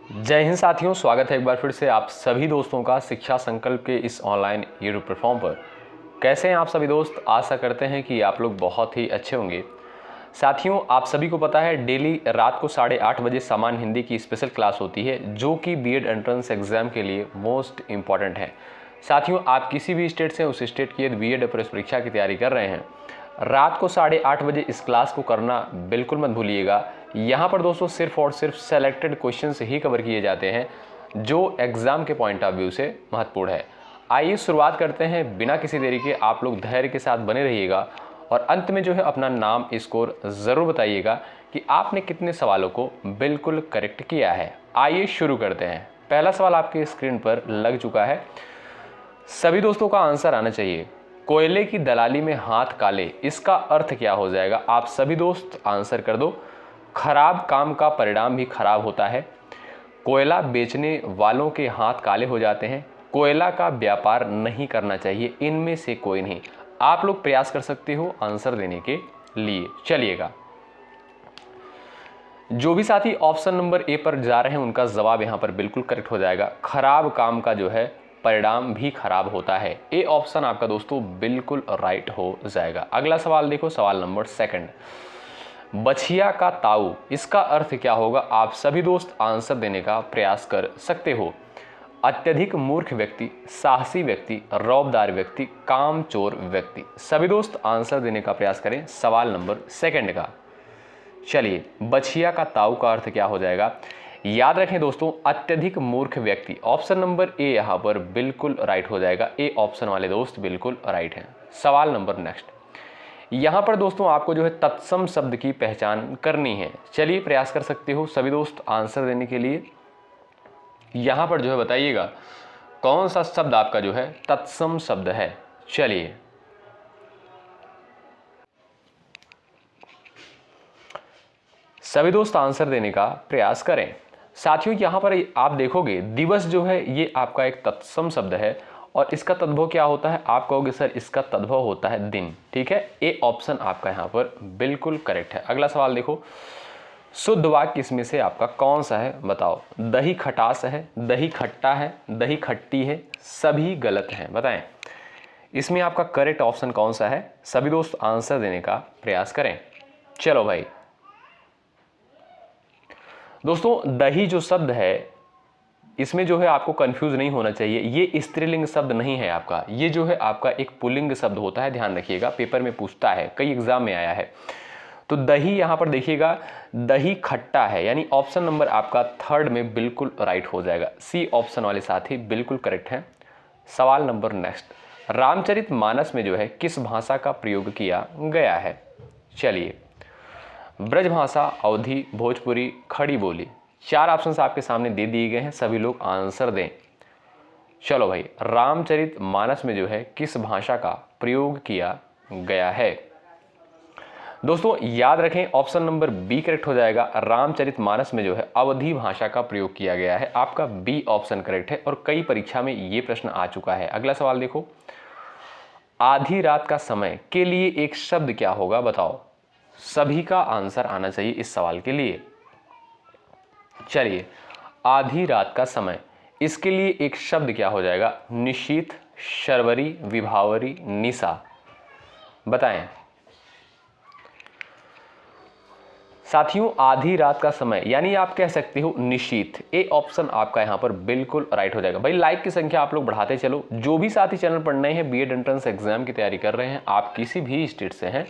जय हिंद साथियों, स्वागत है एक बार फिर से आप सभी दोस्तों का शिक्षा संकल्प के इस ऑनलाइन यूट्यूब प्लेटफॉर्म पर। कैसे हैं आप सभी दोस्त? आशा करते हैं कि आप लोग बहुत ही अच्छे होंगे। साथियों, आप सभी को पता है डेली रात को 8:30 बजे सामान्य हिंदी की स्पेशल क्लास होती है जो कि बीएड एंट्रेंस एग्जाम के लिए मोस्ट इंपॉर्टेंट है। साथियों, आप किसी भी स्टेट से उस स्टेट की यदि बीएड प्रवेश परीक्षा की तैयारी कर रहे हैं, रात को 8:30 बजे इस क्लास को करना बिल्कुल मत भूलिएगा। यहाँ पर दोस्तों सिर्फ और सिर्फ सेलेक्टेड क्वेश्चंस ही कवर किए जाते हैं जो एग्जाम के पॉइंट ऑफ व्यू से महत्वपूर्ण है। आइए शुरुआत करते हैं बिना किसी देरी के। आप लोग धैर्य के साथ बने रहिएगा और अंत में जो है अपना नाम स्कोर ज़रूर बताइएगा कि आपने कितने सवालों को बिल्कुल करेक्ट किया है। आइए शुरू करते हैं। पहला सवाल आपके स्क्रीन पर लग चुका है। सभी दोस्तों का आंसर आना चाहिए। कोयले की दलाली में हाथ काले, इसका अर्थ क्या हो जाएगा? आप सभी दोस्त आंसर कर दो। खराब काम का परिणाम भी खराब होता है। कोयला बेचने वालों के हाथ काले हो जाते हैं। कोयला का व्यापार नहीं करना चाहिए। इनमें से कोई नहीं। आप लोग प्रयास कर सकते हो आंसर देने के लिए। चलिएगा, जो भी साथी ऑप्शन नंबर ए पर जा रहे हैं उनका जवाब यहां पर बिल्कुल करेक्ट हो जाएगा। खराब काम का जो है परिणाम भी खराब होता है। ए ऑप्शन आपका दोस्तों बिल्कुल राइट हो जाएगा। अगला सवाल देखो, सवाल नंबर सेकंड। बछिया का ताऊ, इसका अर्थ क्या होगा? आप सभी दोस्त आंसर देने का प्रयास कर सकते हो। अत्यधिक मूर्ख व्यक्ति, साहसी व्यक्ति, रौबदार व्यक्ति, कामचोर व्यक्ति। सभी दोस्त आंसर देने का प्रयास करें सवाल नंबर सेकंड का। चलिए, बछिया का ताऊ का अर्थ क्या हो जाएगा? याद रखें दोस्तों, अत्यधिक मूर्ख व्यक्ति। ऑप्शन नंबर ए यहां पर बिल्कुल राइट हो जाएगा। ए ऑप्शन वाले दोस्त बिल्कुल राइट हैं। सवाल नंबर नेक्स्ट। यहां पर दोस्तों आपको जो है तत्सम शब्द की पहचान करनी है। चलिए, प्रयास कर सकते हो सभी दोस्त आंसर देने के लिए। यहां पर जो है बताइएगा कौन सा शब्द आपका जो है तत्सम शब्द है। चलिए, सभी दोस्त आंसर देने का प्रयास करें। साथियों, यहां पर आप देखोगे दिवस जो है ये आपका एक तत्सम शब्द है और इसका तद्भव क्या होता है? आप कहोगे सर इसका तद्भव होता है दिन। ठीक है, ए ऑप्शन आपका यहां पर बिल्कुल करेक्ट है। अगला सवाल देखो, शुद्ध वाक्य इसमें से आपका कौन सा है? बताओ। दही खटास है, दही खट्टा है, दही खट्टी है, सभी गलत हैं। बताएं इसमें आपका करेक्ट ऑप्शन कौन सा है? सभी दोस्त आंसर देने का प्रयास करें। चलो भाई दोस्तों, दही जो शब्द है इसमें जो है आपको कंफ्यूज नहीं होना चाहिए। ये स्त्रीलिंग शब्द नहीं है आपका, ये जो है आपका एक पुल्लिंग शब्द होता है। ध्यान रखिएगा, पेपर में पूछता है, कई एग्जाम में आया है। तो दही यहां पर देखिएगा दही खट्टा है, यानी ऑप्शन नंबर आपका थर्ड में बिल्कुल राइट हो जाएगा। सी ऑप्शन वाले साथी बिल्कुल करेक्ट हैं। सवाल नंबर नेक्स्ट। रामचरितमानस में जो है किस भाषा का प्रयोग किया गया है? चलिए, ब्रज भाषा, अवधी, भोजपुरी, खड़ी बोली। चार ऑप्शंस आपके सामने दे दिए गए हैं, सभी लोग आंसर दें। चलो भाई, रामचरितमानस में जो है किस भाषा का प्रयोग किया गया है? दोस्तों याद रखें ऑप्शन नंबर बी करेक्ट हो जाएगा। रामचरितमानस में जो है अवधी भाषा का प्रयोग किया गया है। आपका बी ऑप्शन करेक्ट है और कई परीक्षा में ये प्रश्न आ चुका है। अगला सवाल देखो, आधी रात का समय के लिए एक शब्द क्या होगा? बताओ। सभी का आंसर आना चाहिए इस सवाल के लिए। चलिए, आधी रात का समय, इसके लिए एक शब्द क्या हो जाएगा? निशीथ, शर्वरी, विभावरी, निशा। बताएं साथियों, आधी रात का समय यानी आप कह सकते हो निशीथ। ए ऑप्शन आपका यहां पर बिल्कुल राइट हो जाएगा। भाई लाइक की संख्या आप लोग बढ़ाते चलो। जो भी साथी चैनल पर नए हैं, बीएड एंट्रेंस एग्जाम की तैयारी कर रहे हैं, आप किसी भी स्टेट से हैं,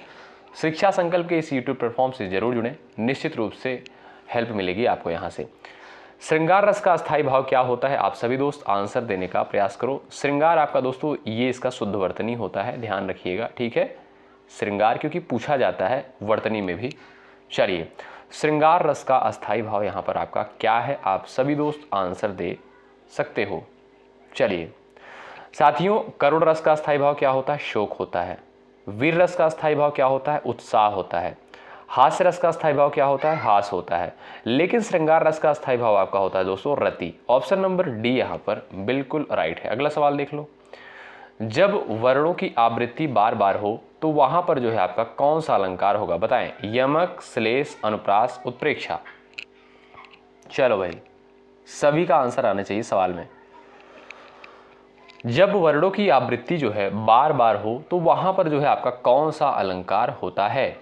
शिक्षा संकल्प के इस यूट्यूब प्लेटफॉर्म से जरूर जुड़ें। निश्चित रूप से हेल्प मिलेगी आपको यहाँ से। श्रृंगार रस का अस्थायी भाव क्या होता है? आप सभी दोस्त आंसर देने का प्रयास करो। श्रृंगार आपका दोस्तों ये इसका शुद्ध वर्तनी होता है, ध्यान रखिएगा। ठीक है, श्रृंगार क्योंकि पूछा जाता है वर्तनी में भी। चलिए, श्रृंगार रस का अस्थायी भाव यहाँ पर आपका क्या है? आप सभी दोस्त आंसर दे सकते हो। चलिए साथियों, करुण रस का अस्थायी भाव क्या होता है? शोक होता है। वीर रस का अस्थायी भाव क्या होता है? उत्साह होता है। हास्य रस का अस्थायी भाव क्या होता है? हास होता है। लेकिन श्रृंगार रस का अस्थायी भाव आपका होता है दोस्तों रति। ऑप्शन नंबर डी यहाँ पर बिल्कुल राइट है। अगला सवाल देख लो, जब वर्णों की आवृत्ति बार बार हो तो वहां पर जो है आपका कौन सा अलंकार होगा? बताएं। यमक, श्लेष, अनुप्रास, उत्प्रेक्षा। चलो भाई, सभी का आंसर आना चाहिए सवाल में। जब वर्णों की आवृत्ति जो है बार बार हो तो वहां पर जो है आपका कौन सा अलंकार होता है?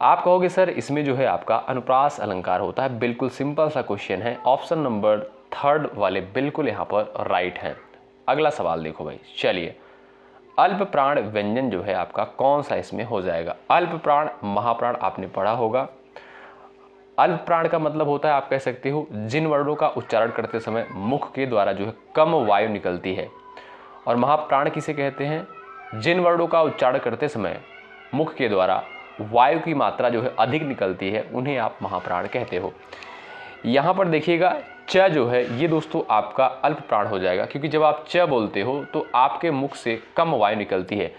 आप कहोगे सर इसमें जो है आपका अनुप्रास अलंकार होता है। बिल्कुल सिंपल सा क्वेश्चन है, ऑप्शन नंबर 3 वाले बिल्कुल यहाँ पर राइट हैं। अगला सवाल देखो भाई, चलिए अल्प प्राण व्यंजन जो है आपका कौन सा इसमें हो जाएगा? अल्प प्राण महाप्राण आपने पढ़ा होगा। अल्प प्राण का मतलब होता है, आप कह सकते हो जिन वर्णों का उच्चारण करते समय मुख के द्वारा जो है कम वायु निकलती है। और महाप्राण किसे कहते हैं? जिन वर्णों का उच्चारण करते समय मुख के द्वारा वायु की मात्रा जो है अधिक निकलती है, उन्हें आप महाप्राण कहते हो। यहाँ पर देखिएगा च जो है ये दोस्तों आपका अल्प प्राण हो जाएगा, क्योंकि जब आप च बोलते हो तो आपके मुख से कम वायु निकलती है,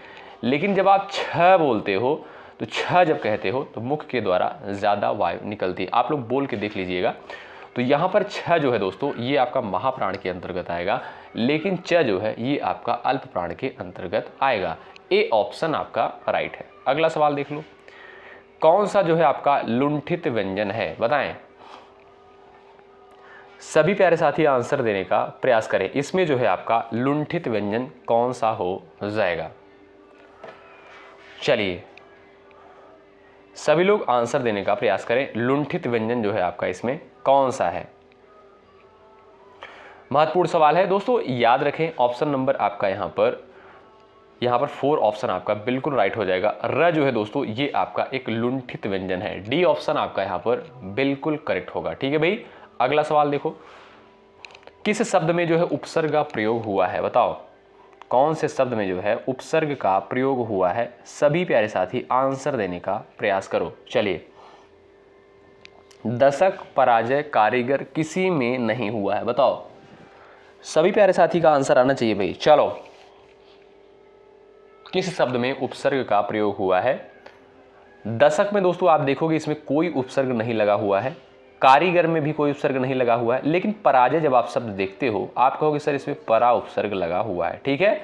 लेकिन जब आप छ बोलते हो तो छ जब कहते हो तो मुख के द्वारा ज़्यादा वायु निकलती है। आप लोग बोल के देख लीजिएगा। तो यहाँ पर छ जो है दोस्तों ये आपका महाप्राण के अंतर्गत आएगा, लेकिन च जो है ये आपका अल्प प्राण के अंतर्गत आएगा। ए ऑप्शन आपका राइट है। अगला सवाल देख लो, कौन सा जो है आपका लुंठित व्यंजन है? बताएं। सभी प्यारे साथी आंसर देने का प्रयास करें। इसमें जो है आपका लुंठित व्यंजन कौन सा हो जाएगा? चलिए सभी लोग आंसर देने का प्रयास करें। लुंठित व्यंजन जो है आपका इसमें कौन सा है? महत्वपूर्ण सवाल है दोस्तों, याद रखें। ऑप्शन नंबर आपका यहाँ पर 4 ऑप्शन आपका बिल्कुल राइट हो जाएगा। र जो है दोस्तों ये आपका एक लुंठित व्यंजन है। डी ऑप्शन आपका यहाँ पर बिल्कुल करेक्ट होगा। ठीक है भाई, अगला सवाल देखो, किस शब्द में जो है उपसर्ग का प्रयोग हुआ है? बताओ कौन से शब्द में जो है उपसर्ग का प्रयोग हुआ है? सभी प्यारे साथी आंसर देने का प्रयास करो। चलिए, दशक, पराजय, कारीगर किसी में नहीं हुआ है। बताओ, सभी प्यारे साथी का आंसर आना चाहिए भाई। चलो, किस शब्द में उपसर्ग का प्रयोग हुआ है? दशक में दोस्तों आप देखोगे इसमें कोई उपसर्ग नहीं लगा हुआ है, कारीगर में भी कोई उपसर्ग नहीं लगा हुआ है, लेकिन पराजय जब आप शब्द देखते हो आप कहोगे सर इसमें परा उपसर्ग लगा हुआ है। ठीक है,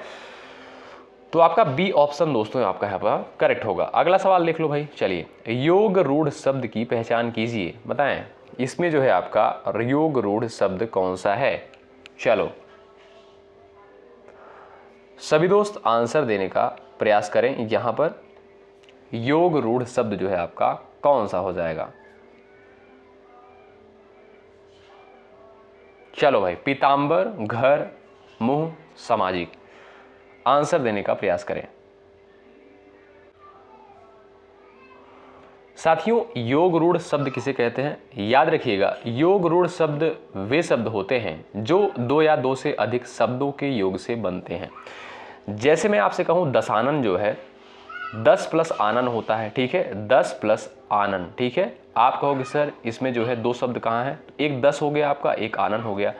तो आपका बी ऑप्शन दोस्तों आपका यहाँ पर करेक्ट होगा। अगला सवाल देख लो भाई। चलिए, योग रूढ़ शब्द की पहचान कीजिए। बताएं इसमें जो है आपका योग रूढ़ शब्द कौन सा है? चलो सभी दोस्त आंसर देने का प्रयास करें। यहां पर योग रूढ़ शब्द जो है आपका कौन सा हो जाएगा? चलो भाई, पीतांबर, घर, मुंह, सामाजिक। आंसर देने का प्रयास करें साथियों। योग रूढ़ शब्द किसे कहते हैं? याद रखिएगा, योग रूढ़ शब्द वे शब्द होते हैं जो 2 या 2 से अधिक शब्दों के योग से बनते हैं। जैसे मैं आपसे कहूं दशानन जो है 10 प्लस आनन होता है। ठीक है, 10 प्लस आनन। ठीक है, आप कहोगे सर इसमें जो है 2 शब्द कहाँ हैं? एक 10 हो गया आपका, एक आनन हो गया।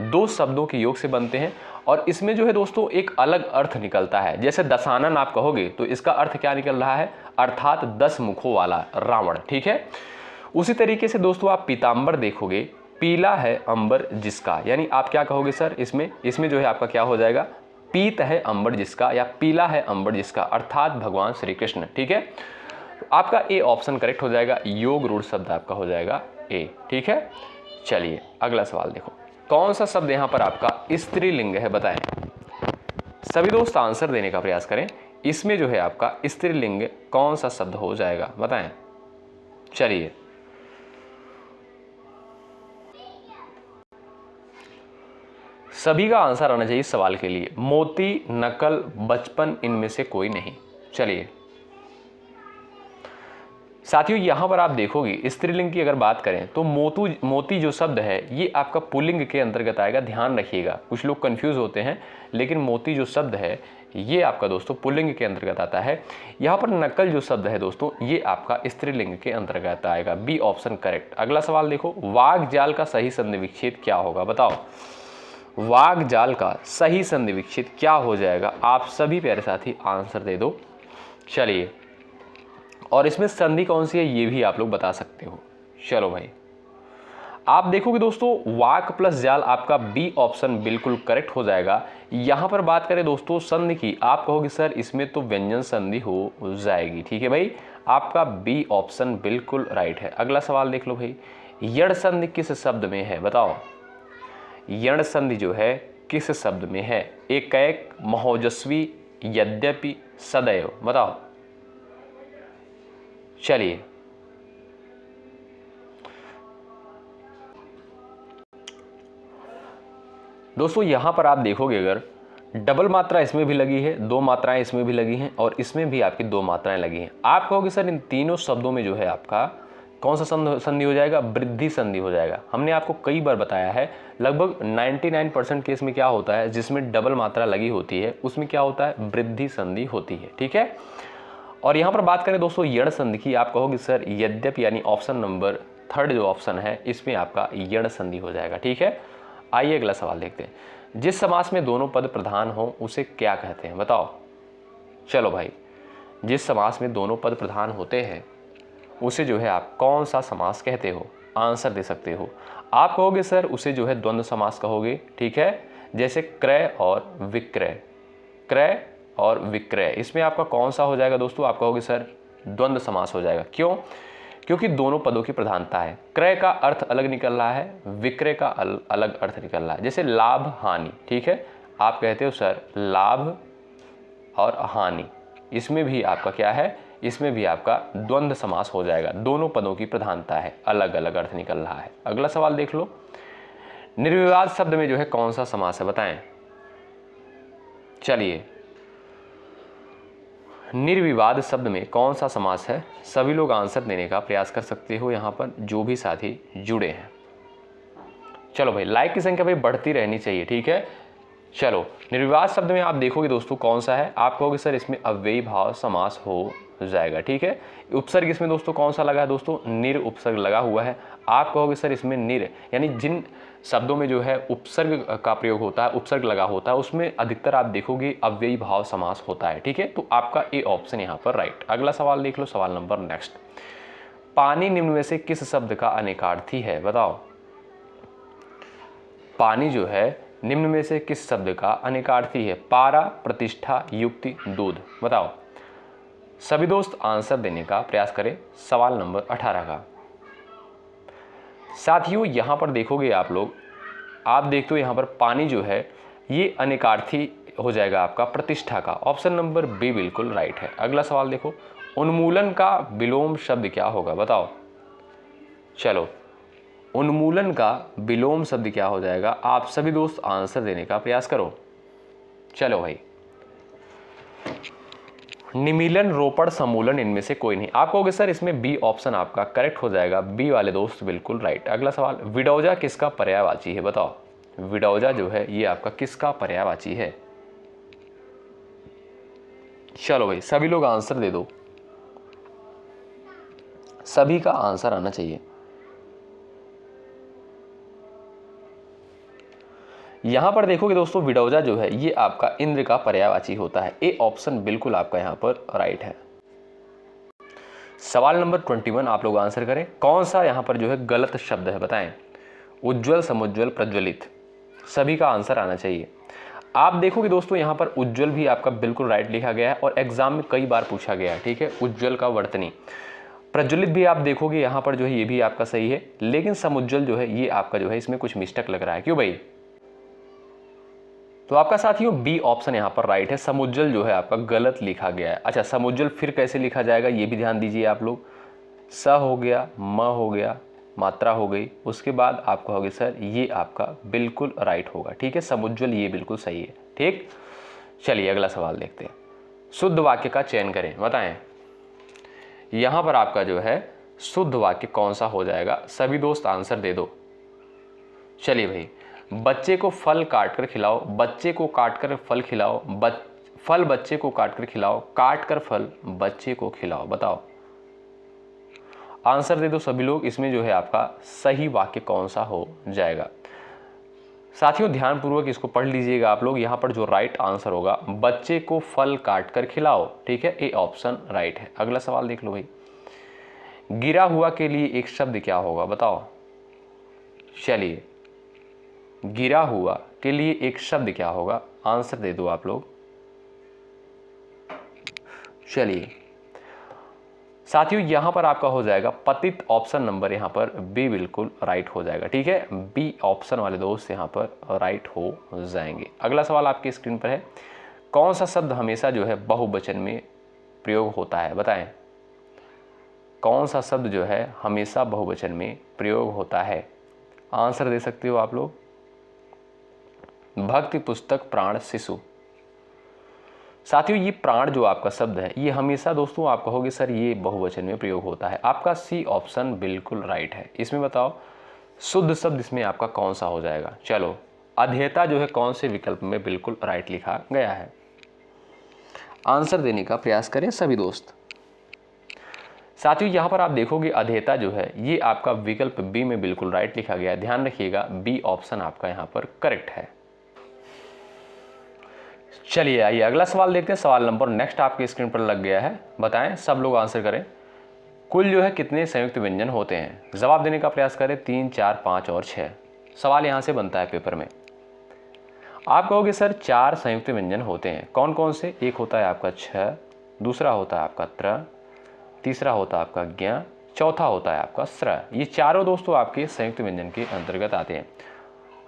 2 शब्दों के योग से बनते हैं और इसमें जो है दोस्तों एक अलग अर्थ निकलता है। जैसे दशानन आप कहोगे तो इसका अर्थ क्या निकल रहा है? अर्थात 10 मुखों वाला रावण। ठीक है, उसी तरीके से दोस्तों आप पीतांबर देखोगे, पीला है अंबर जिसका, यानी आप क्या कहोगे सर इसमें जो है आपका क्या हो जाएगा? पीत है अंबर जिसका या पीला है अंबर जिसका, अर्थात भगवान श्री कृष्ण। ठीक है, तो आपका ए ऑप्शन करेक्ट हो जाएगा। योग रूढ़ शब्द आपका हो जाएगा ए। ठीक है, चलिए अगला सवाल देखो, कौन सा शब्द यहाँ पर आपका स्त्रीलिंग है? बताएं। सभी दोस्त आंसर देने का प्रयास करें। इसमें जो है आपका स्त्रीलिंग कौन सा शब्द हो जाएगा? बताएं। चलिए, सभी का आंसर आना चाहिए सवाल के लिए। मोती, नकल, बचपन, इनमें से कोई नहीं। चलिए साथियों, यहां पर आप देखोगे स्त्रीलिंग की अगर बात करें तो मोती जो शब्द है ये आपका पुल्लिंग के अंतर्गत आएगा। ध्यान रखिएगा, कुछ लोग कंफ्यूज होते हैं, लेकिन मोती जो शब्द है ये आपका दोस्तों पुल्लिंग के अंतर्गत आता है। यहाँ पर नकल जो शब्द है दोस्तों ये आपका स्त्रीलिंग के अंतर्गत आएगा। B option correct. अगला सवाल देखो, वाग जाल का सही संधि विच्छेद क्या होगा? बताओ, वाग जाल का सही संधि विच्छेद क्या हो जाएगा? आप सभी प्यारे साथी आंसर दे दो। चलिए, और इसमें संधि कौन सी है ये भी आप लोग बता सकते हो। चलो भाई, आप देखोगे दोस्तों वाक प्लस जाल आपका बी ऑप्शन बिल्कुल करेक्ट हो जाएगा। यहां पर बात करें दोस्तों संधि की, आप कहोगे सर इसमें तो व्यंजन संधि हो जाएगी। ठीक है भाई, आपका बी ऑप्शन बिल्कुल राइट है। अगला सवाल देख लो भाई, यण संधि किस शब्द में है बताओ। यण संधि जो है किस शब्द में है। एकैक, महोजस्वी, यद्यपि, सदैव, बताओ। चलिए दोस्तों, यहां पर आप देखोगे अगर डबल मात्रा इसमें भी लगी है, दो मात्राएं इसमें भी लगी हैं और इसमें भी आपकी दो मात्राएं लगी हैं। आप कहोगे सर इन तीनों शब्दों में जो है आपका कौन सा संधि हो जाएगा, वृद्धि संधि हो जाएगा। हमने आपको कई बार बताया है, लगभग 99% केस में क्या होता है, जिसमें डबल मात्रा लगी होती है उसमें क्या होता है, वृद्धि संधि होती है। ठीक है। और यहाँ पर बात करें दोस्तों यण संधि की, आप कहोगे सर यद्यपि यानी ऑप्शन नंबर 3 जो ऑप्शन है इसमें आपका यण संधि हो जाएगा। ठीक है। आइए अगला सवाल देखते हैं। जिस समास में दोनों पद प्रधान हो उसे क्या कहते हैं बताओ। चलो भाई, जिस समास में दोनों पद प्रधान होते हैं उसे जो है आप कौन सा समास कहते हो, आंसर दे सकते हो। आप कहोगे सर उसे जो है द्वंद्व समास कहोगे। ठीक है। जैसे क्रय और विक्रय, क्रय और विक्रय, इसमें आपका कौन सा हो जाएगा दोस्तों, आप कहोगे सर द्वंद्व समास हो जाएगा। क्यों? क्योंकि दोनों पदों की प्रधानता है। क्रय का अर्थ अलग निकल रहा है, विक्रय का अलग अर्थ निकल रहा है। जैसे लाभ हानि, ठीक है, आप कहते हो सर लाभ और हानि, इसमें भी आपका क्या है, इसमें भी आपका द्वंद्व समास हो जाएगा। दोनों पदों की प्रधानता है, अलग अलग अर्थ निकल रहा है। अगला सवाल देख लो। निर्विवाद शब्द में जो है कौन सा समास है बताएं। चलिए, निर्विवाद शब्द में कौन सा समास है, सभी लोग आंसर देने का प्रयास कर सकते हो यहाँ पर जो भी साथी जुड़े हैं। चलो भाई, लाइक की संख्या भाई बढ़ती रहनी चाहिए। ठीक है। चलो, निर्विवाद शब्द में आप देखोगे दोस्तों कौन सा है, आप कहोगे सर इसमें अव्ययी भाव समास हो जाएगा। ठीक है। उपसर्ग इसमें दोस्तों कौन सा लगा है दोस्तों, निर उपसर्ग लगा हुआ है। आप कहोगे सर इसमें निर यानी जिन शब्दों में जो है उपसर्ग का प्रयोग होता है, उपसर्ग लगा होता है, उसमें अधिकतर आप देखोगे अव्ययी भाव समास होता है। ठीक है। तो आपका ए ऑप्शन यहाँ पर राइट। अगला सवाल देख लो, सवाल नंबर नेक्स्ट। पानी निम्न में से किस शब्द का अनेकार्थी है बताओ। पानी जो है निम्न में से किस शब्द का अनेकार्थी है। पारा, प्रतिष्ठा, युक्ति, दूध, बताओ। सभी दोस्त आंसर देने का प्रयास करें सवाल नंबर 18 का। साथियों यहां पर देखोगे आप लोग, आप देखते हो यहां पर पानी जो है ये अनेकार्थी हो जाएगा आपका प्रतिष्ठा का। ऑप्शन नंबर बी बिल्कुल राइट है। अगला सवाल देखो, उन्मूलन का विलोम शब्द क्या होगा बताओ। चलो, उन्मूलन का विलोम शब्द क्या हो जाएगा, आप सभी दोस्त आंसर देने का प्रयास करो। चलो भाई, निमीलन, रोपण, समूलन, इनमें से कोई नहीं। आप कहोगे सर इसमें बी ऑप्शन आपका करेक्ट हो जाएगा। बी वाले दोस्त बिल्कुल राइट। अगला सवाल, विडौजा किसका पर्यायवाची है बताओ। विडौजा जो है ये आपका किसका पर्यायवाची है। चलो भाई, सभी लोग आंसर दे दो, सभी का आंसर आना चाहिए। यहां पर देखोगे दोस्तों विडौजा जो है ये आपका इंद्र का पर्यायवाची होता है। ए ऑप्शन बिल्कुल आपका यहां पर राइट है। सवाल नंबर 21 आप लोग आंसर करें, कौन सा यहां पर जो है गलत शब्द है बताएं। उज्ज्वल, समुज्ज्वल, प्रज्वलित, सभी का आंसर आना चाहिए। आप देखोगे दोस्तों यहां पर उज्ज्वल भी आपका बिल्कुल राइट लिखा गया है और एग्जाम में कई बार पूछा गया है। ठीक है, उज्ज्वल का वर्तनी। प्रज्वलित भी आप देखोगे यहां पर जो है ये भी आपका सही है, लेकिन समुज्ज्वल जो है ये आपका जो है इसमें कुछ मिस्टेक लग रहा है। क्यों भाई? तो आपका साथियों बी ऑप्शन यहाँ पर राइट है। समुज्ज्वल जो है आपका गलत लिखा गया है। अच्छा, समुज्ज्वल फिर कैसे लिखा जाएगा ये भी ध्यान दीजिए आप लोग। स हो गया, म हो गया, मात्रा हो गई, उसके बाद आप कहोगे सर ये आपका बिल्कुल राइट होगा। ठीक है, समुज्ज्वल ये बिल्कुल सही है। ठीक, चलिए अगला सवाल देखते हैं। शुद्ध वाक्य का चयन करें, बताएं यहां पर आपका जो है शुद्ध वाक्य कौन सा हो जाएगा। सभी दोस्त आंसर दे दो। चलिए भाई, बच्चे को फल काटकर खिलाओ, बच्चे को काटकर फल खिलाओ, फल बच्चे को काटकर खिलाओ, काटकर फल बच्चे को खिलाओ, बताओ। आंसर दे दो सभी लोग। इसमें जो है आपका सही वाक्य कौन सा हो जाएगा। साथियों ध्यानपूर्वक इसको पढ़ लीजिएगा आप लोग। यहां पर जो राइट आंसर होगा बच्चे को फल काटकर खिलाओ। ठीक है, ए ऑप्शन राइट है। अगला सवाल देख लो भाई, गिरा हुआ के लिए एक शब्द क्या होगा बताओ। चलिए, गिरा हुआ के लिए एक शब्द क्या होगा, आंसर दे दो आप लोग। चलिए, साथियों यहाँ पर आपका हो जाएगा पतित, ऑप्शन नंबर यहाँ पर बी बिल्कुल राइट हो जाएगा। ठीक है, बी ऑप्शन वाले दोस्त यहाँ पर राइट हो जाएंगे। अगला सवाल आपकी स्क्रीन पर है, कौन सा शब्द हमेशा जो है बहुवचन में प्रयोग होता है, बताएं कौन सा शब्द जो है हमेशा बहुवचन में प्रयोग होता है। आंसर दे सकते हो आप लोग। भक्ति पुस्तक प्राण शिशु। साथियों ये प्राण जो आपका शब्द है ये हमेशा दोस्तों आप कहोगे सर ये बहुवचन में प्रयोग होता है, आपका सी ऑप्शन बिल्कुल राइट है। इसमें बताओ शुद्ध शब्द इसमें आपका कौन सा हो जाएगा। चलो अध्येता जो है कौन से विकल्प में बिल्कुल राइट लिखा गया है, आंसर देने का प्रयास करें सभी दोस्त। साथियों यहाँ पर आप देखोगे अध्येता जो है ये आपका विकल्प बी में बिल्कुल राइट लिखा गया है। ध्यान रखिएगा बी ऑप्शन आपका यहाँ पर करेक्ट है। चलिए आइए अगला सवाल देखते हैं। सवाल नंबर नेक्स्ट आपके स्क्रीन पर लग गया है, बताएं सब लोग आंसर करें। कुल जो है कितने संयुक्त व्यंजन होते हैं, जवाब देने का प्रयास करें। 3, 4, 5 और 6। सवाल यहाँ से बनता है पेपर में। आप कहोगे सर 4 संयुक्त व्यंजन होते हैं, कौन कौन से। एक होता है आपका छ, दूसरा होता है आपका त्र, तीसरा होता है आपका ज्ञ, चौथा होता है आपका स्र। ये चारों दोस्तों आपके संयुक्त व्यंजन के अंतर्गत आते हैं।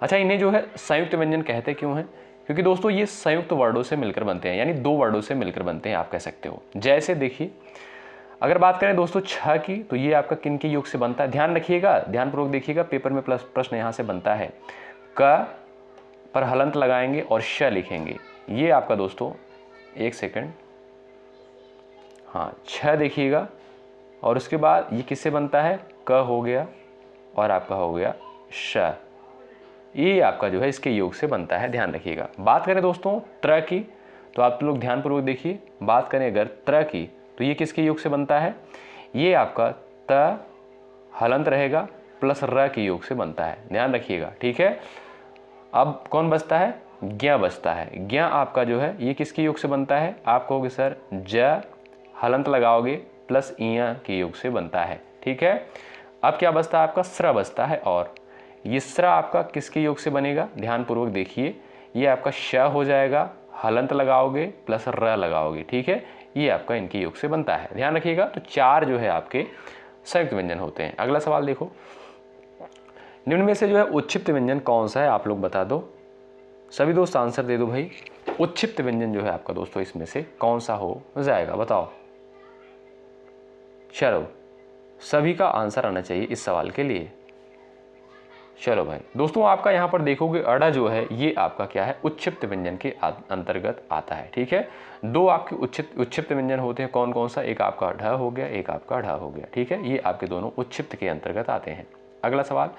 अच्छा इन्हें जो है संयुक्त व्यंजन कहते क्यों हैं, क्योंकि दोस्तों ये संयुक्त वर्डों से मिलकर बनते हैं, यानी 2 वर्डों से मिलकर बनते हैं आप कह सकते हो। जैसे देखिए अगर बात करें दोस्तों छ की, तो ये आपका किन के योग से बनता है, ध्यान रखिएगा, ध्यानपूर्वक देखिएगा, पेपर में प्लस प्रश्न यहाँ से बनता है। क पर हलंत लगाएंगे और श लिखेंगे। ये आपका दोस्तों एक सेकंड, हाँ छ देखिएगा, और उसके बाद ये किससे बनता है, क हो गया और आपका हो गया श। ये आपका जो है इसके योग से बनता है, ध्यान रखिएगा। बात करें दोस्तों त्र की, तो आप लोग ध्यानपूर्वक देखिए, बात करें अगर त्र की तो ये किसके योग से बनता है, ये आपका त हलंत रहेगा प्लस र के योग से बनता है, ध्यान रखिएगा। ठीक है, अब कौन बचता है, ज्ञ बचता है। ज्ञ आपका जो है ये किसके योग से बनता है, आप कहोगे सर ज हलंत लगाओगे प्लस इया के योग से बनता है। ठीक है, अब क्या बचता है आपका स्र बचता है, और ये स्र आपका किसके योग से बनेगा, ध्यानपूर्वक देखिए, ये आपका श हो जाएगा, हलंत लगाओगे प्लस र लगाओगे। ठीक है, ये आपका इनके योग से बनता है, ध्यान रखिएगा। तो 4 जो है आपके संयुक्त व्यंजन होते हैं। अगला सवाल देखो, निम्न में से जो है उच्छिप्त व्यंजन कौन सा है, आप लोग बता दो। सभी दोस्त आंसर दे दो भाई, उच्छिप्त व्यंजन जो है आपका दोस्तों इसमें से कौन सा हो जाएगा, बताओ। चलो सभी का आंसर आना चाहिए इस सवाल के लिए। चलो भाई दोस्तों आपका यहाँ पर देखोगे अड़ा जो है ये आपका क्या है, उच्छिप्त व्यंजन के अंतर्गत आता है। ठीक है, 2 आपके उच्छिप्त व्यंजन होते हैं, कौन कौन सा, एक आपका ढ हो गया, एक आपका ढ हो गया। ठीक है, ये आपके दोनों उच्छिप्त के अंतर्गत आते हैं। अगला सवाल,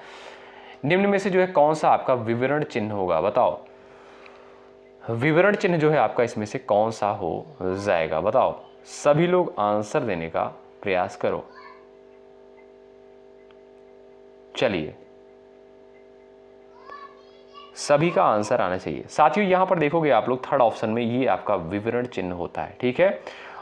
निम्न में से जो है कौन सा आपका विवरण चिन्ह होगा, बताओ। विवरण चिन्ह जो है आपका इसमें से कौन सा हो जाएगा, बताओ। सभी लोग आंसर देने का प्रयास करो। चलिए सभी का आंसर आना चाहिए। साथियों यहां पर देखोगे आप लोग थर्ड ऑप्शन में ये आपका विवरण चिन्ह होता है। ठीक है,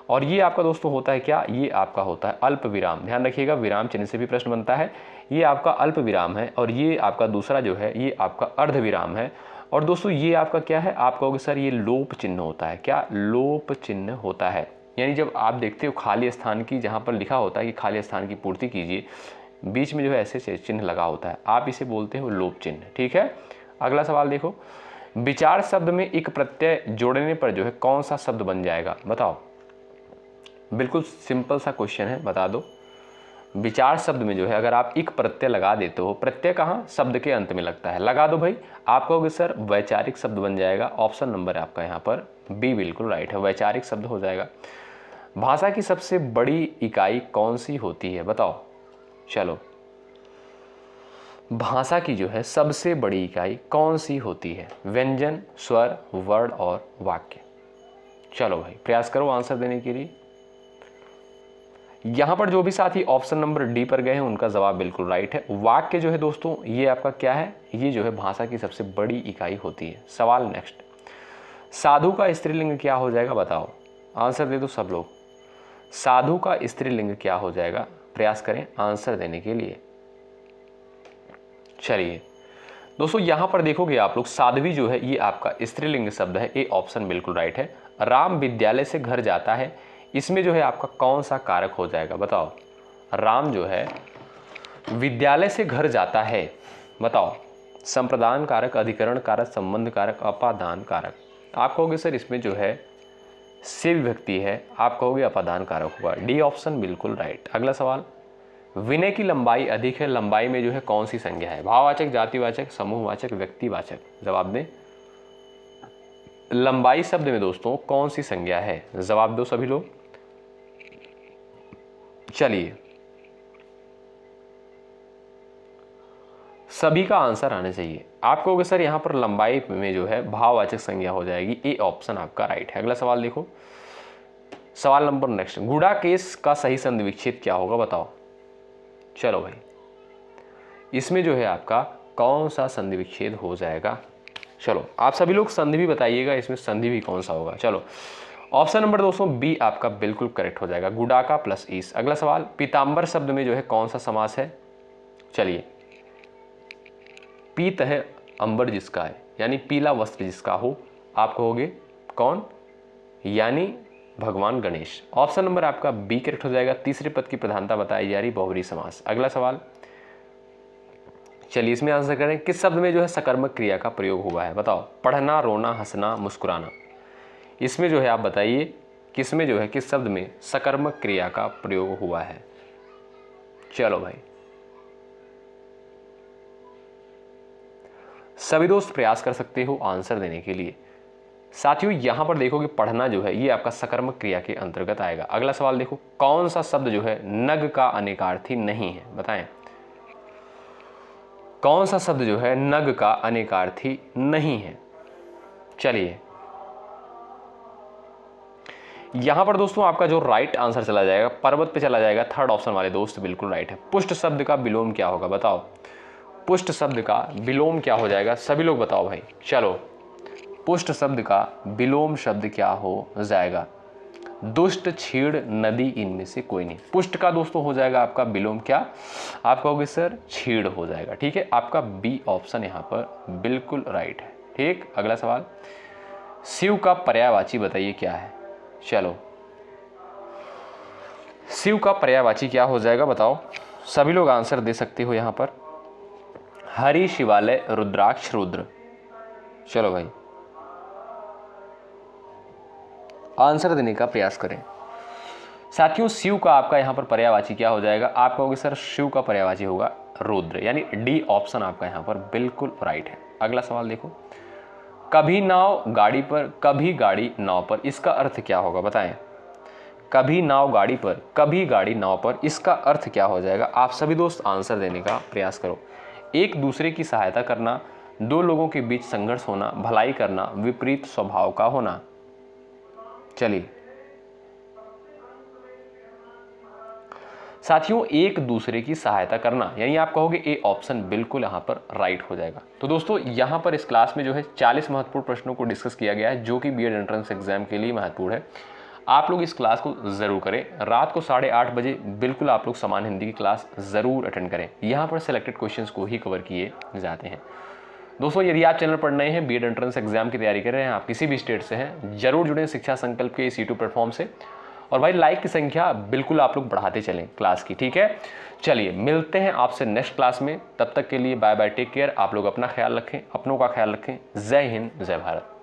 और ये आपका दोस्तों होता है क्या, ये आपका होता है अल्प विराम। ध्यान रखिएगा, विराम चिन्ह से भी प्रश्न बनता है। ये आपका अल्प विराम है, और ये आपका दूसरा जो है ये आपका अर्ध विराम है। और दोस्तों ये आपका क्या है, आप कहोगे सर ये लोप चिन्ह होता है। क्या, लोप चिन्ह होता है, यानी जब आप देखते हो खाली स्थान की, जहाँ पर लिखा होता है कि खाली स्थान की पूर्ति कीजिए, बीच में जो है ऐसे चिन्ह लगा होता है, आप इसे बोलते हो लोप चिन्ह। ठीक है, अगला सवाल देखो, विचार शब्द में एक प्रत्यय जोड़ने पर जो है कौन सा शब्द बन जाएगा, बताओ। बिल्कुल सिंपल सा क्वेश्चन है, बता दो। विचार शब्द में जो है अगर आप एक प्रत्यय लगा देते हो, प्रत्यय कहाँ, शब्द के अंत में लगता है, लगा दो भाई। आप कहोगे सर वैचारिक शब्द बन जाएगा। ऑप्शन नंबर आपका यहाँ पर बी बिल्कुल राइट है, वैचारिक शब्द हो जाएगा। भाषा की सबसे बड़ी इकाई कौन सी होती है, बताओ। चलो भाषा की जो है सबसे बड़ी इकाई कौन सी होती है, व्यंजन, स्वर, वर्ण और वाक्य। चलो भाई प्रयास करो आंसर देने के लिए। यहां पर जो भी साथी ऑप्शन नंबर डी पर गए हैं उनका जवाब बिल्कुल राइट है। वाक्य जो है दोस्तों ये आपका क्या है, ये जो है भाषा की सबसे बड़ी इकाई होती है। सवाल नेक्स्ट, साधु का स्त्रीलिंग क्या हो जाएगा, बताओ। आंसर दे दो सब लोग। साधु का स्त्रीलिंग क्या हो जाएगा, प्रयास करें आंसर देने के लिए। चलिए दोस्तों यहां पर देखोगे आप लोग, साध्वी जो है ये आपका स्त्रीलिंग शब्द है, ए ऑप्शन बिल्कुल राइट है। राम विद्यालय से घर जाता है, इसमें जो है आपका कौन सा कारक हो जाएगा बताओ। राम जो है विद्यालय से घर जाता है, बताओ। संप्रदान कारक, अधिकरण कारक, संबंध कारक, अपादान कारक। आप कहोगे सर इसमें जो है से विभक्ति है, आप कहोगे अपादान कारक होगा। डी ऑप्शन बिल्कुल राइट। अगला सवाल, विनय की लंबाई अधिक है, लंबाई में जो है कौन सी संज्ञा है? भाववाचक, जातिवाचक, समूहवाचक, व्यक्तिवाचक। जवाब दें। लंबाई शब्द में दोस्तों कौन सी संज्ञा है? जवाब दो सभी लोग। चलिए, सभी का आंसर आना चाहिए। आप कहोगे सर यहाँ पर लंबाई में जो है भाववाचक संज्ञा हो जाएगी। ए ऑप्शन आपका राइट है। अगला सवाल देखो, सवाल नंबर नेक्स्ट, गुड़ा केस का सही संधि विच्छेद क्या होगा बताओ। चलो भाई, इसमें जो है आपका कौन सा संधि विच्छेद हो जाएगा? चलो आप सभी लोग संधि भी बताइएगा, इसमें संधि भी कौन सा होगा। चलो ऑप्शन नंबर दोस्तों बी आपका बिल्कुल करेक्ट हो जाएगा, गुडाका प्लस ईस। अगला सवाल, पीतांबर शब्द में जो है कौन सा समास है? चलिए, पीत है अंबर जिसका है, यानी पीला वस्त्र जिसका हो, आप कहोगे कौन? यानी भगवान गणेश। ऑप्शन नंबर आपका बी करेक्ट हो जाएगा। तीसरे पद की प्रधानता बताई जा रही, बहुब्रीहि समास। अगला सवाल, चलिए इसमें आंसर करें, किस शब्द में जो है सकर्मक क्रिया का प्रयोग हुआ है? बताओ। पढ़ना, रोना, हंसना, मुस्कुराना। इसमें जो है आप बताइए किसमें जो है, किस शब्द में सकर्मक क्रिया का प्रयोग हुआ है? चलो भाई, सभी दोस्त प्रयास कर सकते हो आंसर देने के लिए। साथियों यहां पर देखो कि पढ़ना जो है ये आपका सकर्मक क्रिया के अंतर्गत आएगा। अगला सवाल देखो, कौन सा शब्द जो है नग का अनेकार्थी नहीं है? बताएं, कौन सा शब्द जो है नग का अनेकार्थी नहीं है? चलिए, यहां पर दोस्तों आपका जो राइट आंसर चला जाएगा, पर्वत पे चला जाएगा। थर्ड ऑप्शन वाले दोस्त बिल्कुल राइट है। पुष्ट शब्द का विलोम क्या होगा बताओ। पुष्ट शब्द का विलोम क्या हो जाएगा? सभी लोग बताओ भाई। चलो, पुष्ट शब्द का विलोम शब्द क्या हो जाएगा? दुष्ट, छीड़, नदी, इनमें से कोई नहीं। पुष्ट का दोस्तों हो जाएगा आपका विलोम क्या? आप कहोगे सर छीड़ हो जाएगा। ठीक है, आपका बी ऑप्शन यहां पर बिल्कुल राइट है। ठीक, अगला सवाल, शिव का पर्यायवाची बताइए क्या है? चलो, शिव का पर्यायवाची क्या हो जाएगा बताओ। सभी लोग आंसर दे सकते हो यहां पर। हरि, शिवालय, रुद्राक्ष, रुद्र। चलो भाई, आंसर देने का प्रयास करें। साथियों शिव का आपका यहां पर पर्यायवाची क्या हो जाएगा? आप कहोगे सर शिव का पर्यायवाची होगा रुद्र, यानी डी ऑप्शन आपका यहां पर बिल्कुल राइट है। अगला सवाल देखो, कभी नाव गाड़ी पर, कभी गाड़ी नाव पर, इसका अर्थ क्या होगा बताएं। कभी नाव गाड़ी पर, कभी गाड़ी नाव पर, इसका अर्थ क्या हो जाएगा? आप सभी दोस्त आंसर देने का प्रयास करो। एक दूसरे की सहायता करना, दो लोगों के बीच संघर्ष होना, भलाई करना, विपरीत स्वभाव का होना। चलिए साथियों, एक दूसरे की सहायता करना, यानी आप कहोगे ए ऑप्शन बिल्कुल यहां पर राइट हो जाएगा। तो दोस्तों यहां पर इस क्लास में जो है 40 महत्वपूर्ण प्रश्नों को डिस्कस किया गया है, जो कि बीएड एंट्रेंस एग्जाम के लिए महत्वपूर्ण है। आप लोग इस क्लास को जरूर करें। रात को 8:30 बजे बिल्कुल आप लोग समान हिंदी की क्लास जरूर अटेंड करें। यहाँ पर सिलेक्टेड क्वेश्चंस को ही कवर किए जाते हैं। दोस्तों यदि आप चैनल पर नए हैं, बीएड एंट्रेंस एग्जाम की तैयारी कर रहे हैं, आप किसी भी स्टेट से हैं, जरूर जुड़ें शिक्षा संकल्प के इस यूट्यूब प्लेटफॉर्म से। और भाई लाइक की संख्या बिल्कुल आप लोग बढ़ाते चलें क्लास की। ठीक है, चलिए मिलते हैं आपसे नेक्स्ट क्लास में। तब तक के लिए बाय बाय, टेक केयर। आप लोग अपना ख्याल रखें, अपनों का ख्याल रखें। जय हिंद, जय भारत।